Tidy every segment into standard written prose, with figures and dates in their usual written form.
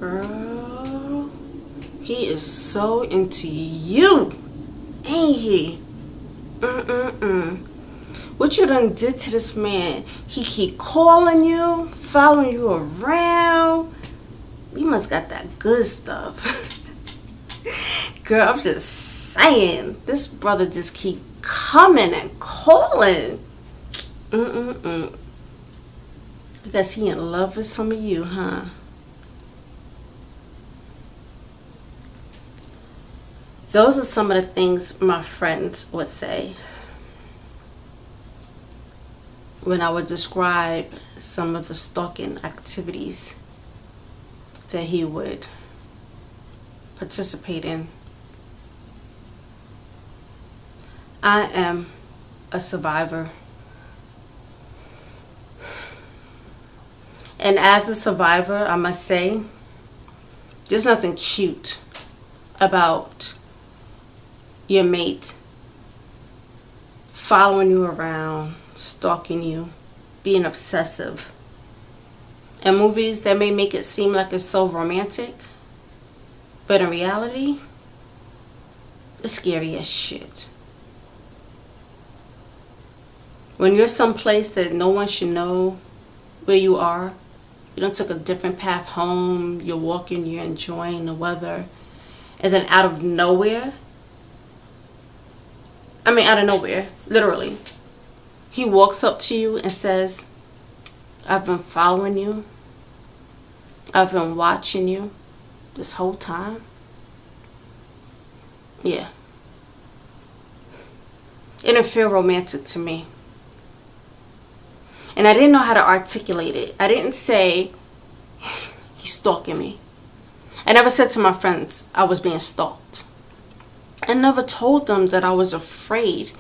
Girl, he is so into you, ain't he? What you done did to this man? He keep calling you, following you around. You must got that good stuff. Girl, I'm just saying. This brother just keep coming and calling. I guess he in love with some of you, huh? Those are some of the things my friends would say when I would describe some of the stalking activities that he would participate in. I am a survivor. And as a survivor, I must say, there's nothing cute about your mate following you around, stalking you, being obsessive. In movies, that may make it seem like it's so romantic, but in reality, it's scary as shit. When you're someplace that no one should know where you are, you done took a different path home, you're walking, you're enjoying the weather, and then out of nowhere, literally, he walks up to you and says, I've been following you. I've been watching you this whole time. Yeah. It didn't feel romantic to me. And I didn't know how to articulate it. I didn't say, he's stalking me. I never said to my friends I was being stalked. I never told them that I was afraid.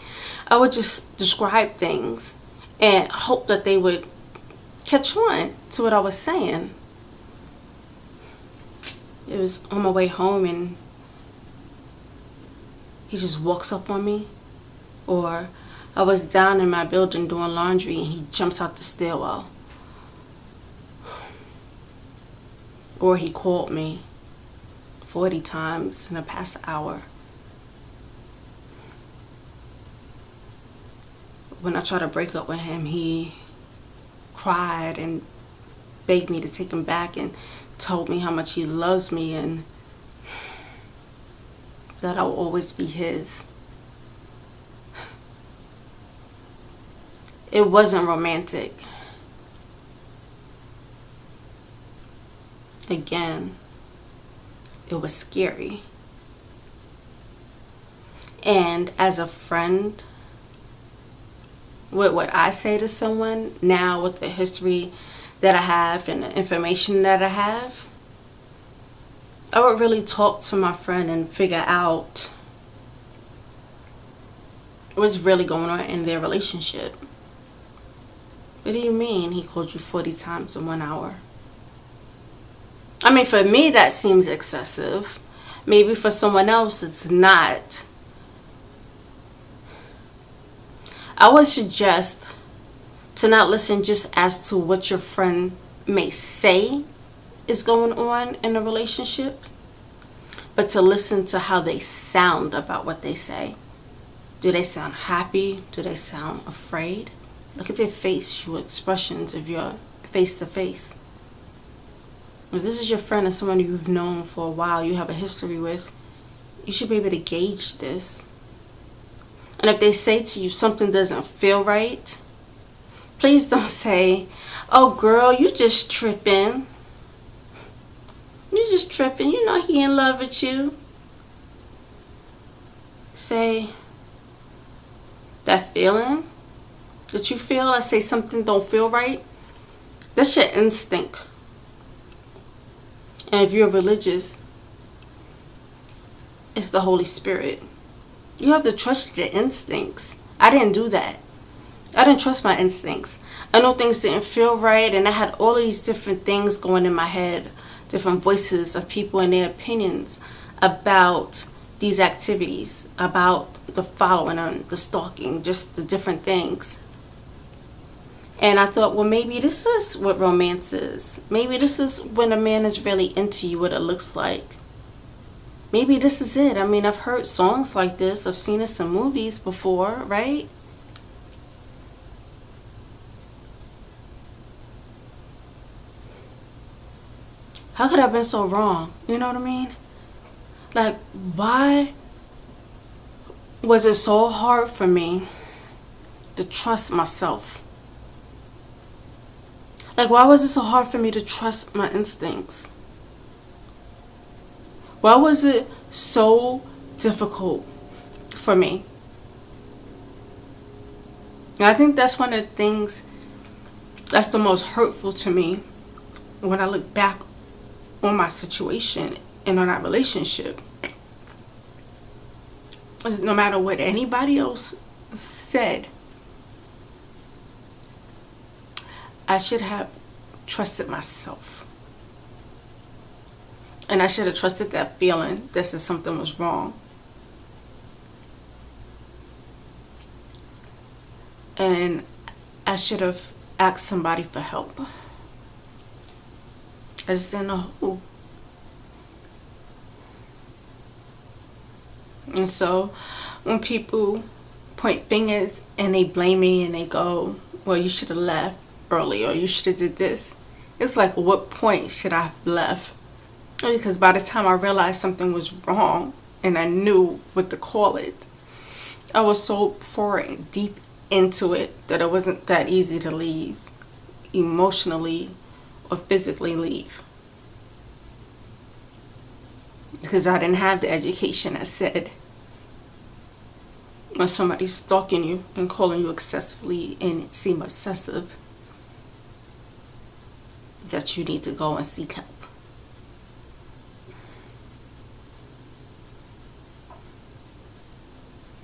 I would just describe things and hope that they would catch on to what I was saying. It was on my way home and he just walks up on me. Or I was down in my building doing laundry and he jumps out the stairwell. Or he called me 40 times in the past hour. When I tried to break up with him, he cried and begged me to take him back and told me how much he loves me and that I will always be his. It wasn't romantic. Again, it was scary. And as a friend, with what I say to someone now, with the history that I have and the information that I have, I would really talk to my friend and figure out what's really going on in their relationship. What do you mean he called you 40 times in 1 hour? I mean, for me, that seems excessive. Maybe for someone else, it's not. I would suggest to not listen just as to what your friend may say is going on in a relationship, but to listen to how they sound about what they say. Do they sound happy? Do they sound afraid? Look at their facial expressions if you're face to face. If this is your friend and someone you've known for a while, you have a history with, you should be able to gauge this. And if they say to you something doesn't feel right, please don't say, oh girl, you just tripping. You just tripping. You know he in love with you. Say, that feeling that you feel, I say something don't feel right, that's your instinct. And if you're religious, it's the Holy Spirit. You have to trust your instincts. I didn't do that. I didn't trust my instincts. I know things didn't feel right, and I had all of these different things going in my head, different voices of people and their opinions about these activities, about the following and the stalking, just the different things. And I thought, well, maybe this is what romance is. Maybe this is when a man is really into you, what it looks like. Maybe this is it. I mean, I've heard songs like this. I've seen this in movies before, right? How could I have been so wrong? You know what I mean? Like, why was it so hard for me to trust myself? Like, why was it so hard for me to trust my instincts? Why was it so difficult for me? And I think that's one of the things that's the most hurtful to me when I look back on my situation and on our relationship. Is no matter what anybody else said, I should have trusted myself. And I should have trusted that feeling that said something was wrong. And I should have asked somebody for help. I just didn't know who. And so when people point fingers and they blame me and they go, well, you should have left early, or you should have did this, it's like, what point should I have left? Because by the time I realized something was wrong and I knew what to call it, I was so far deep into it that it wasn't that easy to leave, emotionally or physically leave. Because I didn't have the education that said, when somebody's stalking you and calling you excessively and seem obsessive, that you need to go and seek help.